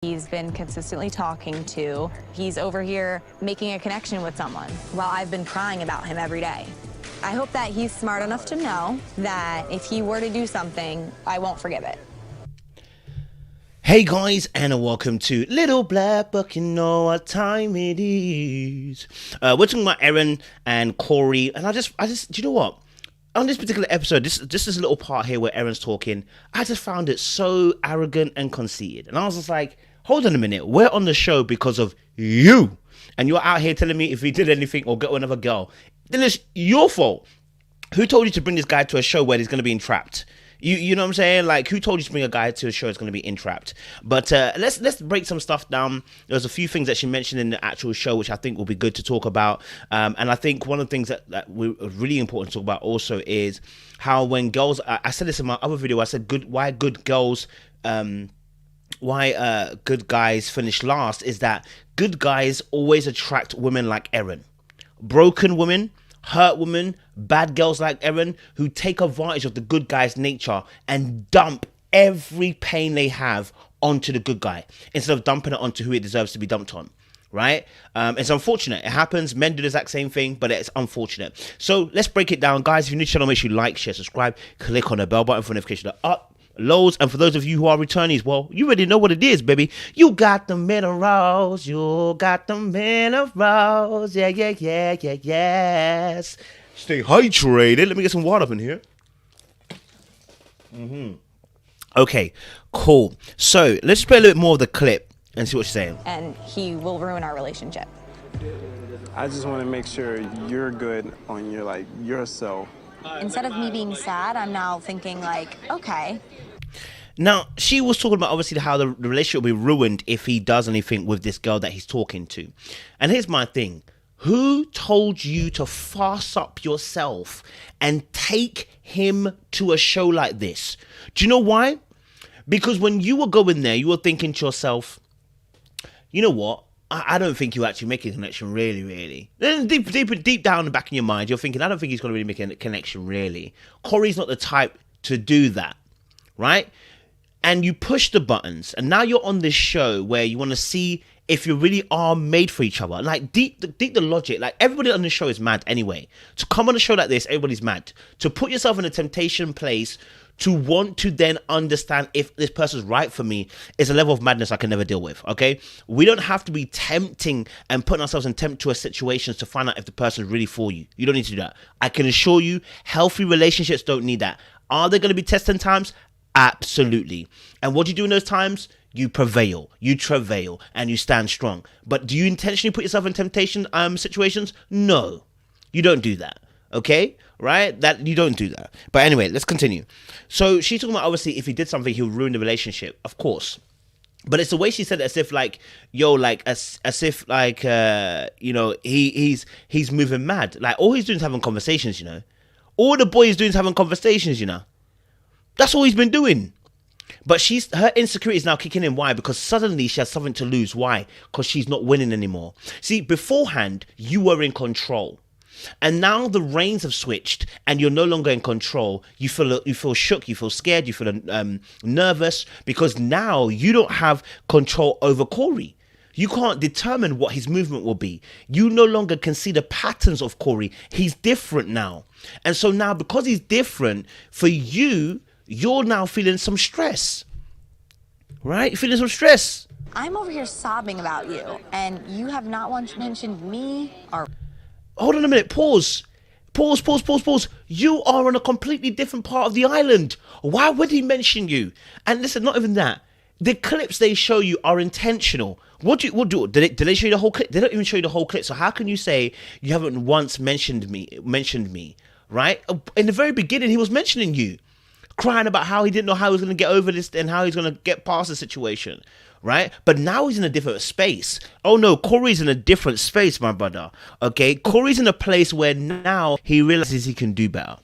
he's been consistently talking to. He's over here making a connection with someone while I've been crying about him every day. I hope that he's smart enough to know that if he were to do something, I won't forgive it. Hey guys, and welcome to Little Black Book. You know what time it is. We're talking about Erin and Corey, and I just, do you know what? On this particular episode, this little part here where Erin's talking, I just found it so arrogant and conceited, and I was just like, hold on a minute, we're on the show because of you, and you're out here telling me if he did anything or get another girl, then it's your fault. Who told you to bring this guy to a show where he's going to be entrapped? You know what I'm saying? Like, who told you to bring a guy to a show that's going to be entrapped? But let's break some stuff down. There's a few things that she mentioned in the actual show which I think will be good to talk about. And I think one of the things that are really important to talk about also is how when girls, I said this in my other video, I said why good guys finish last is that good guys always attract women like Erin. Broken women, hurt women, bad girls like Erin who take advantage of the good guy's nature and dump every pain they have onto the good guy instead of dumping it onto who it deserves to be dumped on. Right? It's unfortunate. It happens. Men do the exact same thing, but it's unfortunate. So let's break it down. Guys, if you're new to the channel, make sure you like, share, subscribe, click on the bell button for notification uploads. And for those of you who are returnees, well, you already know what it is, baby. You got the minerals. You got the minerals. Yeah, yes. Stay hydrated. Let me get some water up in here. Okay, cool. So let's play a little bit more of the clip and see what she's saying. And he will ruin our relationship. I just want to make sure you're good on yourself. Instead of me being sad, I'm now thinking like, okay. Now, she was talking about obviously how the relationship will be ruined if he does anything with this girl that he's talking to. And here's my thing. Who told you to fast up yourself and take him to a show like this? Do you know why? Because when you were going there, you were thinking to yourself, you know what? I don't think you actually make a connection, really. Then deep down in the back of your mind, you're thinking, I don't think he's going to really make a connection, really. Corey's not the type to do that, right? And you push the buttons, and now you're on this show where you want to see if you really are made for each other. Like, deep the logic. Like, everybody on the show is mad anyway. To come on a show like this, everybody's mad. To put yourself in a temptation place to want to then understand if this person's right for me is a level of madness I can never deal with, okay? We don't have to be tempting and putting ourselves in tempestuous situations to find out if the person's really for you. You don't need to do that. I can assure you, healthy relationships don't need that. Are there going to be testing times? Absolutely. And what do you do in those times? You prevail, you travail, and you stand strong. But do you intentionally put yourself in temptation situations? No, you don't do that. Okay, right? That you don't do that. But anyway, let's continue. So she's talking about obviously if he did something, he'll ruin the relationship. Of course. But it's the way she said it as if like, yo, like as if like you know, he's moving mad. Like all he's doing is having conversations, you know. All the boy is doing is having conversations, you know. That's all he's been doing. But her insecurity is now kicking in. Why? Because suddenly she has something to lose. Why? Because she's not winning anymore. See, beforehand, you were in control. And now the reins have switched and you're no longer in control. You feel shook, you feel scared, you feel nervous because now you don't have control over Corey. You can't determine what his movement will be. You no longer can see the patterns of Corey. He's different now. And so now because he's different, for you, you're now feeling some stress, right? You're feeling some stress. I'm over here sobbing about you, and you have not once mentioned me or... Hold on a minute, pause. You are on a completely different part of the island. Why would he mention you? And listen, not even that. The clips they show you are intentional. Did they show you the whole clip? They don't even show you the whole clip. So how can you say you haven't once mentioned me, right? In the very beginning, he was mentioning you. Crying about how he didn't know how he was going to get over this and how he's going to get past the situation, right? But now he's in a different space. Oh no, Corey's in a different space, my brother, okay? Corey's in a place where now he realizes he can do better.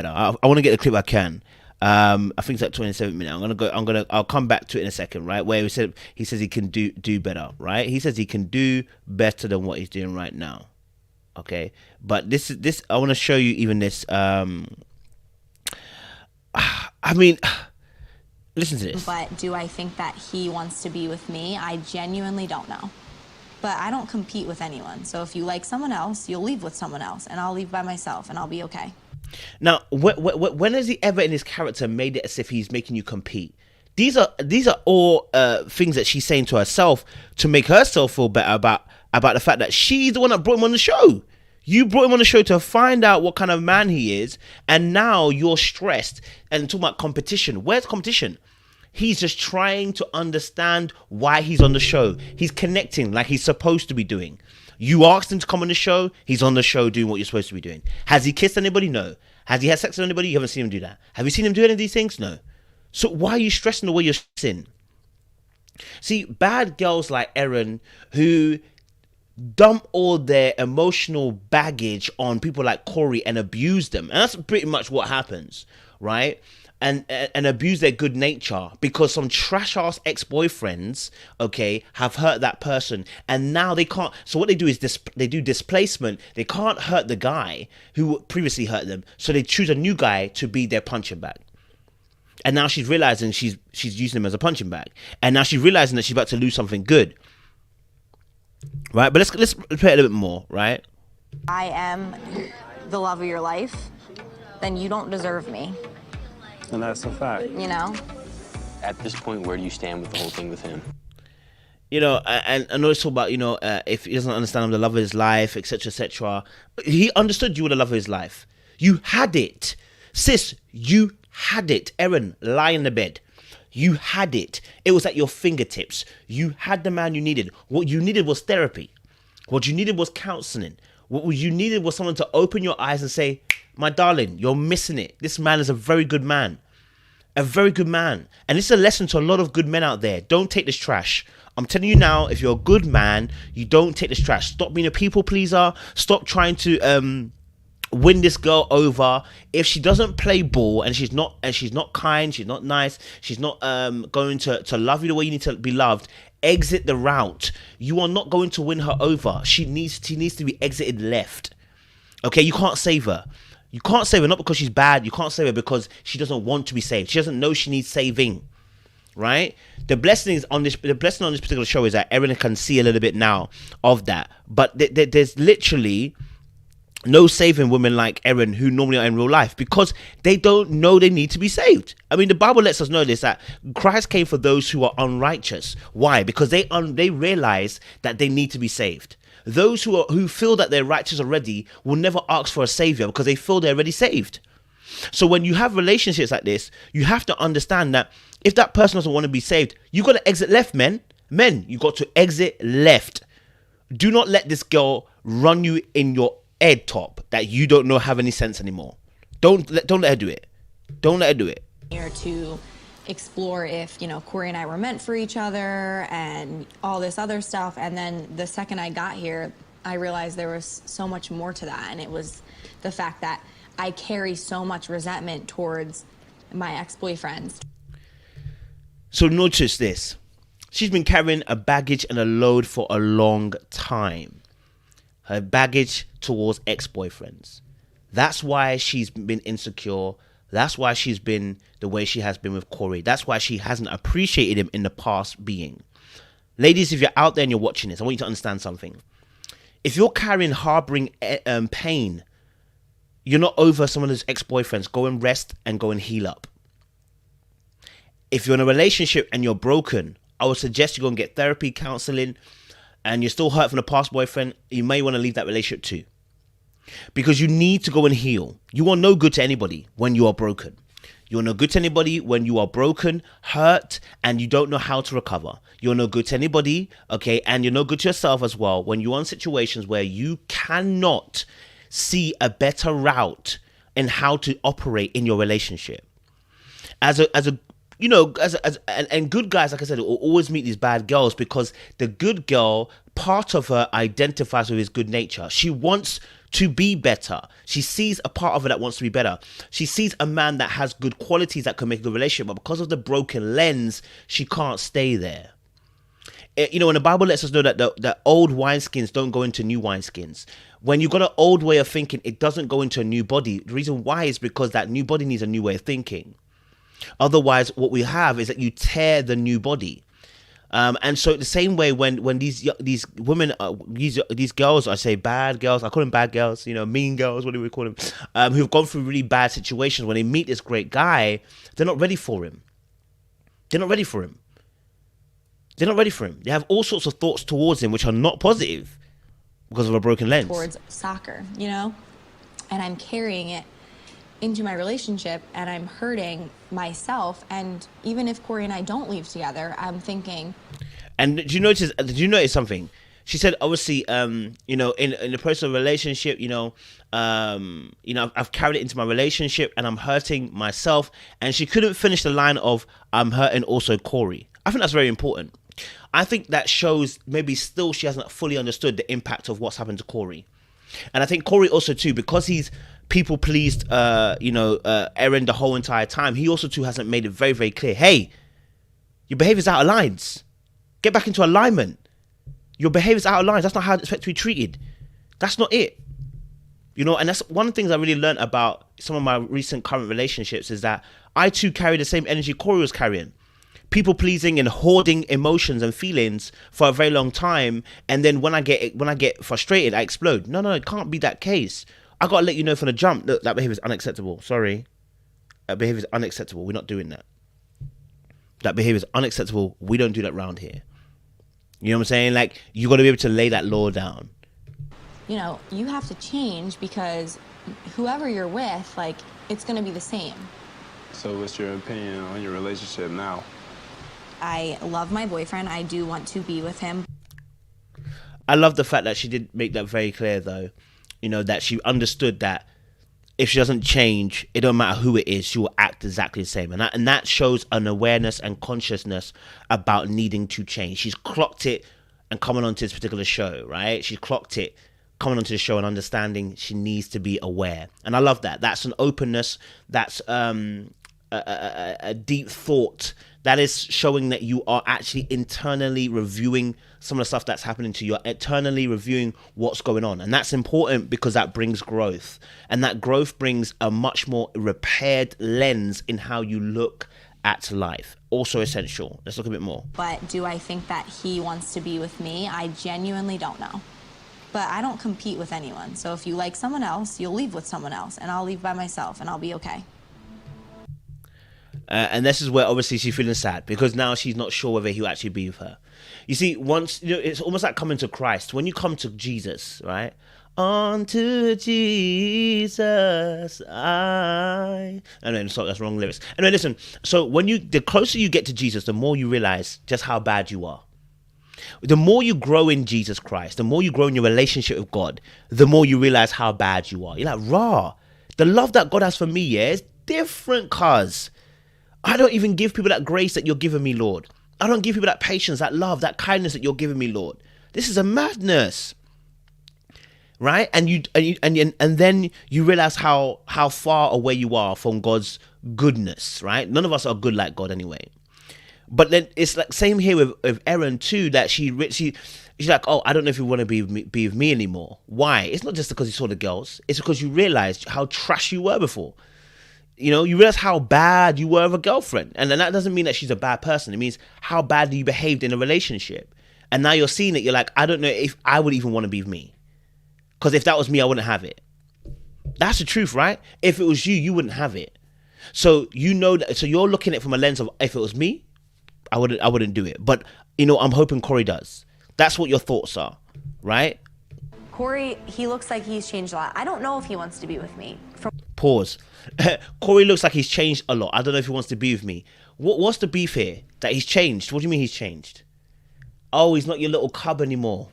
I want to get the clip I can. I think it's at 27 minutes. I'll come back to it in a second, right? Where he says he can do better, right? He says he can do better than what he's doing right now. Okay, but this I want to show you even this. I mean, Listen to this. But do I think that he wants to be with me? I genuinely don't know. But I don't compete with anyone. So if you like someone else, you'll leave with someone else, and I'll leave by myself, and I'll be okay. Now, when has he ever in his character made it as if he's making you compete? These are all things that she's saying to herself to make herself feel better about the fact that she's the one that brought him on the show. You brought him on the show to find out what kind of man he is, and now you're stressed and talking about competition. Where's competition? He's just trying to understand why he's on the show. He's connecting like he's supposed to be doing. You asked him to come on the show. He's on the show doing what you're supposed to be doing. Has he kissed anybody? No. Has he had sex with anybody? You haven't seen him do that. Have you seen him do any of these things? No. So why are you stressing the way you're stressing? See, bad girls like Erin who dump all their emotional baggage on people like Corey and abuse them. And that's pretty much what happens, right? And abuse their good nature because some trash ass ex-boyfriends, okay, have hurt that person, and now they can't. So what they do is they do displacement. They can't hurt the guy who previously hurt them, so they choose a new guy to be their punching bag. And now she's realizing she's using him as a punching bag, and now she's realizing that she's about to lose something good, right? But let's play it a little bit more, right? I am the love of your life, then you don't deserve me. And that's a fact. You know? At this point, where do you stand with the whole thing with him? You know, and I know it's all about, you know, if he doesn't understand the love of his life, etc., etc. He understood you were the love of his life. You had it. Sis, you had it. Erin, lie in the bed. You had it. It was at your fingertips. You had the man you needed. What you needed was therapy. What you needed was counseling. What you needed was someone to open your eyes and say, my darling, you're missing it. This man is a very good man. A very good man. And it's a lesson to a lot of good men out there. Don't take this trash. I'm telling you now, if you're a good man, you don't take this trash. Stop being a people pleaser. Stop trying to win this girl over. If she doesn't play ball and she's not kind, she's not nice, she's not going to love you the way you need to be loved, exit the route. You are not going to win her over. She needs to be exited left. Okay, you can't save her. You can't save her not because she's bad. You can't save her because she doesn't want to be saved. She doesn't know she needs saving, right? The blessing on this particular show is that Erin can see a little bit now of that. But there's literally no saving women like Erin who normally are in real life because they don't know they need to be saved. I mean, the Bible lets us know this, that Christ came for those who are unrighteous. Why? Because they realize that they need to be saved. Those who feel that they're righteous already will never ask for a savior because they feel they're already saved. So when you have relationships like this, you have to understand that if that person doesn't want to be saved, you got to exit left, men. Men, you got to exit left. Do not let this girl run you in your head top that you don't know have any sense anymore. Don't let her do it. Don't let her do it. Here to explore if, you know, Corey and I were meant for each other and all this other stuff. And then the second I got here, I realized there was so much more to that. And it was the fact that I carry so much resentment towards my ex-boyfriends. So notice this. She's been carrying a baggage and a load for a long time. Her baggage towards ex-boyfriends. That's why she's been insecure. That's why she's been the way she has been with Corey. That's why she hasn't appreciated him in the past being. Ladies, if you're out there and you're watching this, I want you to understand something. If you're harboring pain, you're not over some of those ex-boyfriends. Go and rest and go and heal up. If you're in a relationship and you're broken, I would suggest you go and get therapy, counseling, and you're still hurt from the past boyfriend, you may want to leave that relationship too. Because you need to go and heal. You are no good to anybody when you are broken. You are no good to anybody when you are broken, hurt, and you don't know how to recover. You're no good to anybody, okay, and you're no good to yourself as well when you're in situations where you cannot see a better route in how to operate in your relationship. And good guys, like I said, will always meet these bad girls because the good girl, part of her identifies with his good nature. She wants to be better. She sees a part of her that wants to be better. She sees a man that has good qualities that can make a good relationship, but because of the broken lens, she can't stay there. You know, when the Bible lets us know that the old wineskins don't go into new wineskins. When you've got an old way of thinking, it doesn't go into a new body. The reason why is because that new body needs a new way of thinking. Otherwise, what we have is that you tear the new body. And so the same way when these women, these girls, I say bad girls, I call them bad girls, mean girls, what do we call them, who've gone through really bad situations, when they meet this great guy, they're not ready for him. They're not ready for him. They're not ready for him. They have all sorts of thoughts towards him which are not positive because of a broken lens. Towards soccer, and I'm carrying it into my relationship, and I'm hurting myself. And even if Corey and I don't leave together, I'm thinking. And did you notice something? She said, obviously, in the personal relationship, I've carried it into my relationship and I'm hurting myself. And she couldn't finish the line of, I'm hurting also Corey. I think that's very important. I think that shows maybe still she hasn't fully understood the impact of what's happened to Corey. And I think Corey also too, because he's people pleased, Erin the whole entire time, he also too hasn't made it very, very clear. Hey, your behavior's out of lines. Get back into alignment. Your behavior's out of lines. That's not how it's expected to be treated. That's not it. And that's one of the things I really learned about some of my recent current relationships, is that I too carry the same energy Corey was carrying. People pleasing and hoarding emotions and feelings for a very long time, and then when I get frustrated, I explode. No, it can't be that case. I gotta let you know from the jump. Look, that behavior is unacceptable. Sorry, that behavior is unacceptable. We're not doing that. That behavior is unacceptable. We don't do that around here. You know what I'm saying? Like, you got to be able to lay that law down. You have to change, because whoever you're with, it's gonna be the same. So what's your opinion on your relationship now? I love my boyfriend. I do want to be with him. I love the fact that she did make that very clear, though. That she understood that if she doesn't change, it don't matter who it is, she will act exactly the same. And that shows an awareness and consciousness about needing to change. She's clocked it and coming onto this particular show, right? She's clocked it coming onto the show and understanding she needs to be aware. And I love that. That's an openness. That's a deep thought. That is showing that you are actually internally reviewing some of the stuff that's happening to you, internally reviewing what's going on. And that's important, because that brings growth. And that growth brings a much more repaired lens in how you look at life. Also essential. Let's look a bit more. But do I think that he wants to be with me? I genuinely don't know. But I don't compete with anyone. So if you like someone else, you'll leave with someone else, and I'll leave by myself, and I'll be okay. And this is where obviously she's feeling sad, because now she's not sure whether he'll actually be with her. You see, once it's almost like coming to Christ. When you come to Jesus, right? Unto Jesus, sorry, that's wrong lyrics. Anyway, listen. So the closer you get to Jesus, the more you realize just how bad you are. The more you grow in Jesus Christ, the more you grow in your relationship with God, the more you realize how bad you are. You're like, rah, the love that God has for me, is different, cuz I don't even give people that grace that you're giving me, Lord. I don't give people that patience, that love, that kindness that you're giving me, Lord. This is a madness, right? And then you realize how far away you are from God's goodness, right? None of us are good like God anyway. But then it's like same here with Erin too, that she's like, oh, I don't know if you want to be with me anymore. Why? It's not just because you saw the girls. It's because you realized how trash you were before. You realize how bad you were of a girlfriend. And then that doesn't mean that she's a bad person. It means how badly you behaved in a relationship. And now you're seeing it. You're like, I don't know if I would even want to be with me. Because if that was me, I wouldn't have it. That's the truth, right? If it was you, you wouldn't have it. So so you're looking at it from a lens of, if it was me, I wouldn't do it. But, I'm hoping Corey does. That's what your thoughts are, right? Corey, he looks like he's changed a lot. I don't know if he wants to be with me. Pause. Corey looks like he's changed a lot. I don't know if he wants to be with me. What's the beef here? That he's changed? What do you mean he's changed? Oh, he's not your little cub anymore.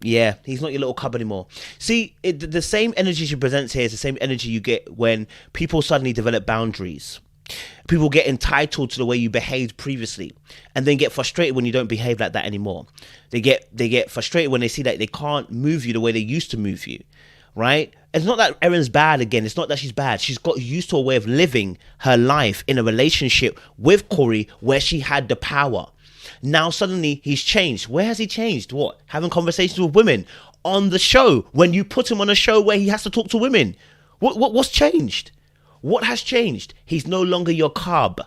Yeah, he's not your little cub anymore. See, the same energy she presents here is the same energy you get when people suddenly develop boundaries. People get entitled to the way you behaved previously, and then get frustrated when you don't behave like that anymore. They get frustrated when they see that they can't move you the way they used to move you, right? It's not that Erin's bad again. It's not that she's bad. She's got used to a way of living her life in a relationship with Corey where she had the power. Now suddenly he's changed. Where has he changed? What? Having conversations with women on the show, when you put him on a show where he has to talk to women. What's changed? What has changed? He's no longer your cub.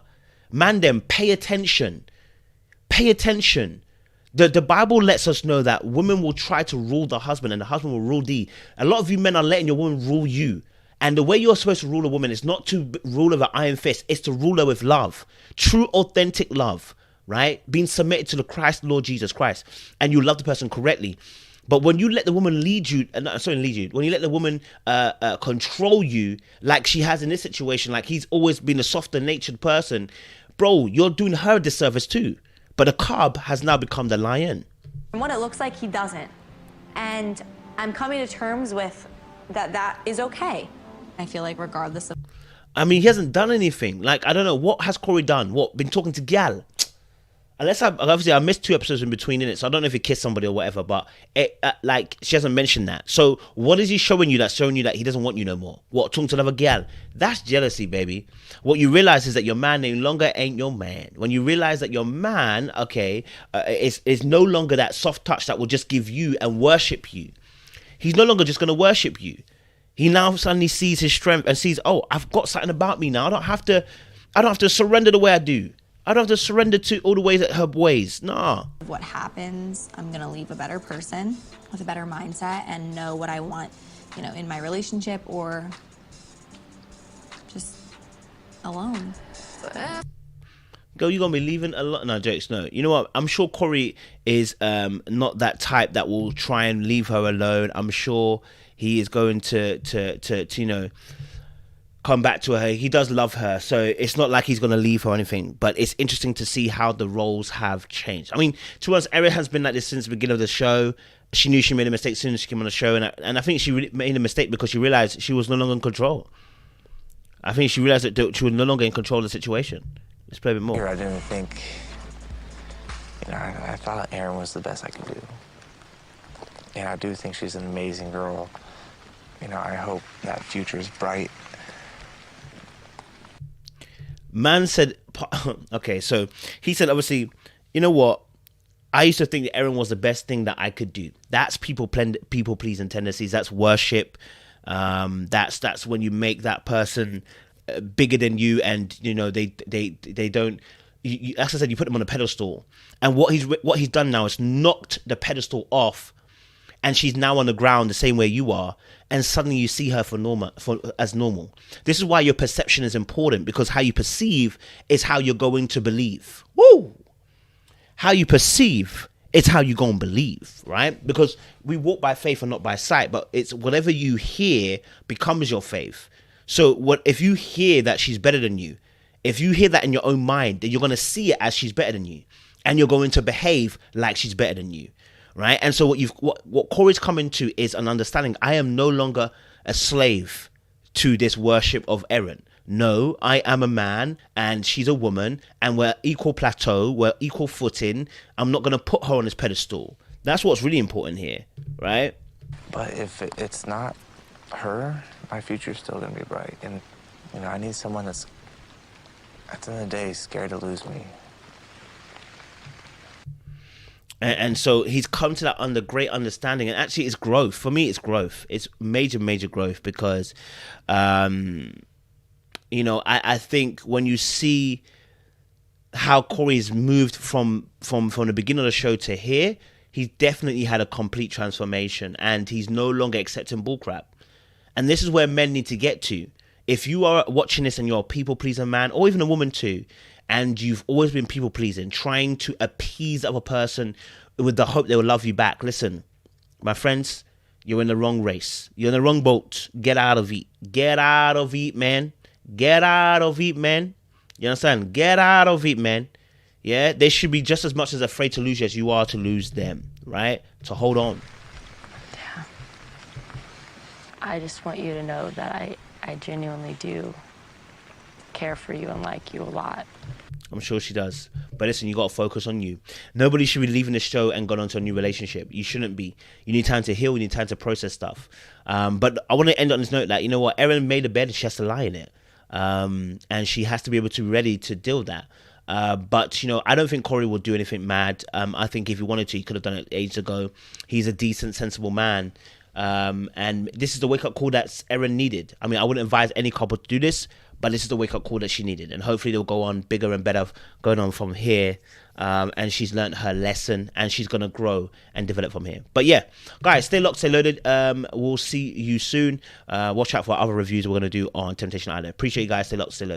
Man, them, pay attention. Pay attention. The Bible lets us know that women will try to rule the husband and the husband will rule thee. A lot of you men are letting your woman rule you. And the way you're supposed to rule a woman is not to rule her with an iron fist. It's to rule her with love. True, authentic love, right? Being submitted to the Christ, Lord Jesus Christ. And you love the person correctly. But when you let the woman lead you, when you let the woman control you, like she has in this situation, like he's always been a softer natured person, bro, you're doing her a disservice too. But the cub has now become the lion. And what it looks like, he doesn't. And I'm coming to terms with that is okay. I feel like regardless of... I mean, he hasn't done anything. Like, I don't know. What has Corey done? What? Been talking to gal? Unless I missed 2 episodes in between in it, so I don't know if he kissed somebody or whatever, but like, she hasn't mentioned that. So what is he showing you that's showing you that he doesn't want you no more? What, talking to another gal? That's jealousy, baby. What you realize is that your man no longer ain't your man. When you realize that your man, okay, is no longer that soft touch that will just give you and worship you. He's no longer just going to worship you. He now suddenly sees his strength and sees, oh, I've got something about me now. I don't have to surrender the way I do. I don't have to surrender to all the ways that her ways. Nah. What happens, I'm going to leave a better person with a better mindset and know what I want, you know, in my relationship or just alone. Girl, you gonna be leaving a lot? No, jokes, no. You know what? I'm sure Corey is not that type that will try and leave her alone. I'm sure he is going to you know, come back to her. He does love her, so it's not like he's going to leave her or anything, but it's interesting to see how the roles have changed. I mean, to us, Erin has been like this since the beginning of the show. She knew she made a mistake as soon as she came on the show, and I think she made a mistake because she realized she was no longer in control. I think she realized that she was no longer in control of the situation. Let's play a bit more. I didn't think, you know, I thought Erin was the best I could do. And I do think she's an amazing girl. You know, I hope that future is bright. Man said, okay, so he said, obviously, you know what? I used to think that Erin was the best thing that I could do. That's people pleasing tendencies. That's worship. That's when you make that person bigger than you, and you know they don't. As I said, you put them on a pedestal, and what he's done now is knocked the pedestal off, and she's now on the ground the same way you are, and suddenly you see her as normal. This is why your perception is important, because how you perceive is how you're going to believe. Woo! How you perceive is how you're going to believe, right? Because we walk by faith and not by sight, but it's whatever you hear becomes your faith. So what if you hear that she's better than you? If you hear that in your own mind, then you're going to see it as she's better than you, and you're going to behave like she's better than you, right? And so what Corey's coming to is an understanding. I am no longer a slave to this worship of Erin. No, I am a man and she's a woman, and we're equal plateau, we're equal footing. I'm not going to put her on this pedestal. That's what's really important here, right? But if it's not her, my future's still going to be bright. And, you know, I need someone that's, at the end of the day, scared to lose me. And so he's come to that great understanding, and actually it's growth. For me, it's growth. It's major growth, because, you know, I think when you see how Corey's moved from the beginning of the show to here, he's definitely had a complete transformation, and he's no longer accepting bullcrap. And this is where men need to get to. If you are watching this and you're a people-pleasing man, or even a woman too, and you've always been people-pleasing, trying to appease the other person with the hope they will love you back, listen, my friends, you're in the wrong race. You're in the wrong boat. Get out of it. Get out of it, man. Get out of it, man. You understand? Get out of it, man. Yeah, they should be just as much as afraid to lose you as you are to lose them, right? So hold on. Yeah. I just want you to know that I genuinely do care for you and like you a lot. I'm sure she does. But listen, you got to focus on you. Nobody should be leaving the show and gone on to a new relationship. You shouldn't be. You need time to heal. You need time to process stuff. But I want to end on this note that, you know what, Erin made a bed and she has to lie in it. And she has to be able to be ready to deal with that. But, you know, I don't think Corey will do anything mad. I think if he wanted to, he could have done it ages ago. He's a decent, sensible man. And this is the wake-up call that Erin needed. I mean, I wouldn't advise any couple to do this, but this is the wake-up call that she needed, and hopefully they'll go on bigger and better going on from here. And she's learned her lesson, and she's gonna grow and develop from here. But yeah, guys, stay locked, stay loaded. We'll see you soon. Watch out for other reviews we're gonna do on Temptation Island. Appreciate you guys. Stay locked, stay loaded.